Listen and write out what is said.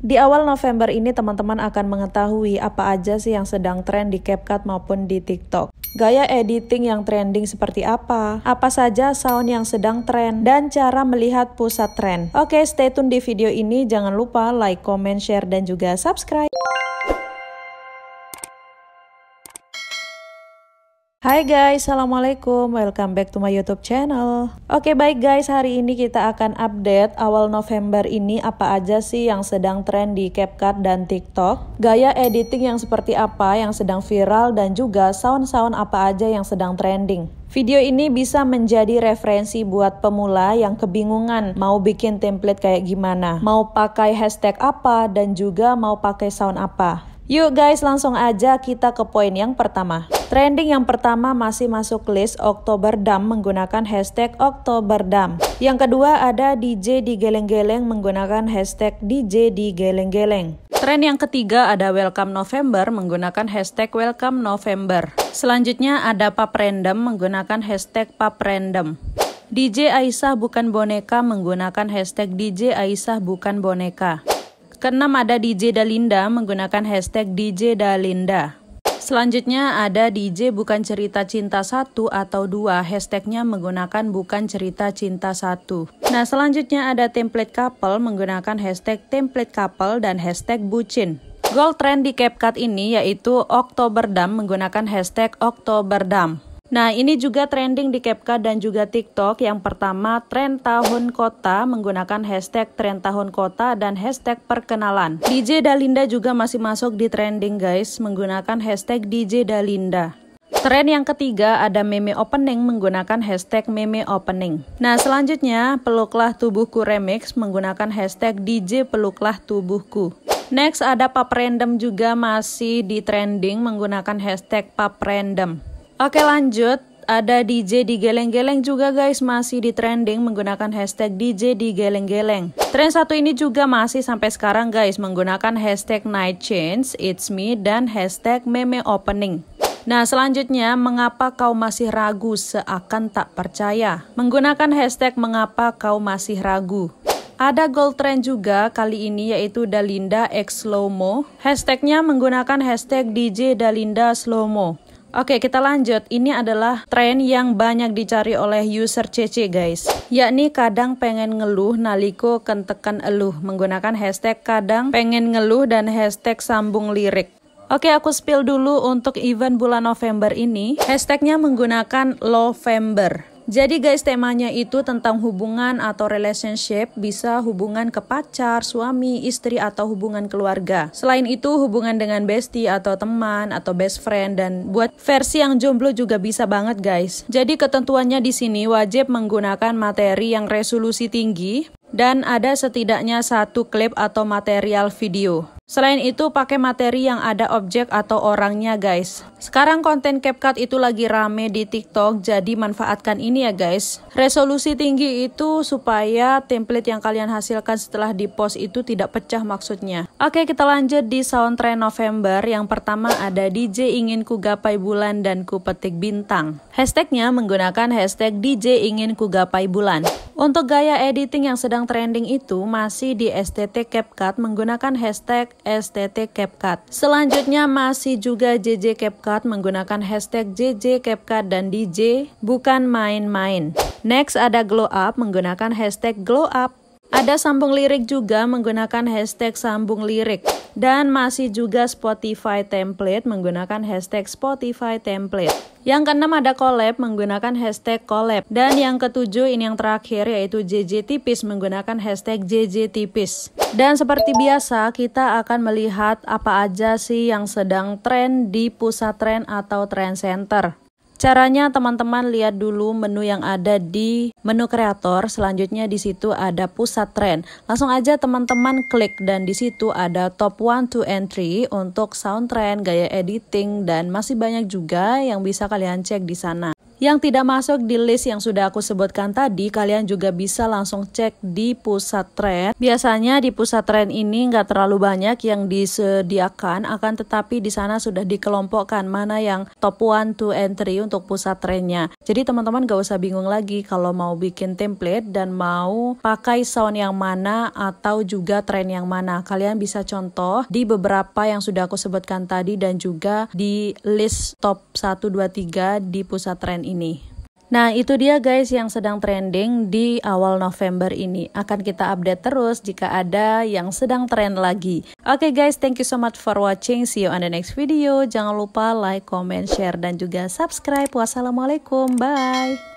Di awal November ini teman-teman akan mengetahui apa aja sih yang sedang tren di CapCut maupun di TikTok. Gaya editing yang trending seperti apa saja sound yang sedang tren, dan cara melihat pusat tren. Oke, stay tune di video ini, jangan lupa like, comment, share, dan juga subscribe. Hai guys, assalamualaikum, welcome back to my YouTube channel. Oke baik guys, hari ini kita akan update awal November ini apa aja sih yang sedang tren di CapCut dan TikTok, gaya editing yang seperti apa yang sedang viral, dan juga sound-sound apa aja yang sedang trending. Video ini bisa menjadi referensi buat pemula yang kebingungan mau bikin template kayak gimana, mau pakai hashtag apa, dan juga mau pakai sound apa. Yuk guys, langsung aja kita ke poin yang pertama. Trending yang pertama masih masuk list Oktoberdam menggunakan hashtag Oktoberdam. Yang kedua ada DJ digeleng-geleng menggunakan hashtag DJ digeleng-geleng. Tren yang ketiga ada Welcome November menggunakan hashtag Welcome November. Selanjutnya ada Pap Random menggunakan hashtag Pap Random. DJ Aisyah bukan boneka menggunakan hashtag DJ Aisyah bukan boneka. Keenam ada DJ Dalinda menggunakan hashtag DJ Dalinda. Selanjutnya ada DJ bukan cerita cinta 1 atau 2, hashtagnya menggunakan bukan cerita cinta 1. Nah selanjutnya ada template couple menggunakan hashtag template couple dan hashtag bucin. Gold trend di CapCut ini yaitu Oktoberdam menggunakan hashtag Oktoberdam. Nah ini juga trending di CapCut dan juga TikTok. Yang pertama tren tahun kota menggunakan hashtag tren tahun kota dan hashtag perkenalan. DJ Dalinda juga masih masuk di trending guys menggunakan hashtag DJ Dalinda. Tren yang ketiga ada meme opening menggunakan hashtag meme opening. Nah selanjutnya peluklah tubuhku remix menggunakan hashtag DJ peluklah tubuhku. Next ada Pap Random juga masih di trending menggunakan hashtag Pap Random. Oke lanjut, ada DJ digeleng-geleng juga guys masih di trending menggunakan hashtag DJ digeleng-geleng. Tren satu ini juga masih sampai sekarang guys menggunakan hashtag night change, it's me, dan hashtag meme opening. Nah selanjutnya mengapa kau masih ragu seakan tak percaya menggunakan hashtag mengapa kau masih ragu. Ada gold trend juga kali ini yaitu Dalinda X Slowmo, hashtagnya menggunakan hashtag DJ Dalinda Slowmo. Oke kita lanjut, ini adalah tren yang banyak dicari oleh user CC guys, yakni kadang pengen ngeluh naliko kentekan eluh menggunakan hashtag kadang pengen ngeluh dan hashtag sambung lirik. Oke aku spill dulu untuk event bulan November ini, hashtagnya menggunakan Lovember. Jadi guys temanya itu tentang hubungan atau relationship, bisa hubungan ke pacar, suami, istri, atau hubungan keluarga. Selain itu hubungan dengan bestie atau teman atau best friend, dan buat versi yang jomblo juga bisa banget guys. Jadi ketentuannya di sini wajib menggunakan materi yang resolusi tinggi dan ada setidaknya 1 klip atau material video. Selain itu pakai materi yang ada objek atau orangnya guys. Sekarang konten CapCut itu lagi rame di TikTok, jadi manfaatkan ini ya guys. Resolusi tinggi itu supaya template yang kalian hasilkan setelah di post itu tidak pecah maksudnya. Oke kita lanjut di sound trend November. Yang pertama ada DJ ingin ku gapai bulan dan ku petik bintang. Hashtagnya menggunakan hashtag DJ ingin ku gapai bulan. Untuk gaya editing yang sedang trending itu masih di STT CapCut menggunakan hashtag STT CapCut. Selanjutnya masih juga JJ CapCut menggunakan hashtag JJ CapCut dan DJ bukan main-main. Next ada Glow Up menggunakan hashtag Glow Up. Ada sambung lirik juga menggunakan hashtag sambung lirik. Dan masih juga Spotify template menggunakan hashtag Spotify template. Yang keenam ada collab menggunakan hashtag collab. Dan yang ketujuh ini yang terakhir yaitu JJ tipis menggunakan hashtag JJ tipis. Dan seperti biasa kita akan melihat apa aja sih yang sedang tren di pusat tren atau trend center. Caranya teman-teman lihat dulu menu yang ada di menu kreator, selanjutnya di situ ada pusat tren. Langsung aja teman-teman klik dan di situ ada top 1 to entry untuk sound trend, gaya editing, dan masih banyak juga yang bisa kalian cek di sana. Yang tidak masuk di list yang sudah aku sebutkan tadi, kalian juga bisa langsung cek di pusat tren. Biasanya di pusat tren ini nggak terlalu banyak yang disediakan, akan tetapi di sana sudah dikelompokkan mana yang top 1, 2, and 3 untuk pusat trennya. Jadi teman-teman gak usah bingung lagi kalau mau bikin template dan mau pakai sound yang mana atau juga tren yang mana. Kalian bisa contoh di beberapa yang sudah aku sebutkan tadi dan juga di list top 1, 2, 3 di pusat tren ini. Nah, itu dia guys yang sedang trending di awal November ini. Akan kita update terus jika ada yang sedang trend lagi. Oke guys, thank you so much for watching. See you on the next video. Jangan lupa like, comment, share, dan juga subscribe. Wassalamualaikum, bye.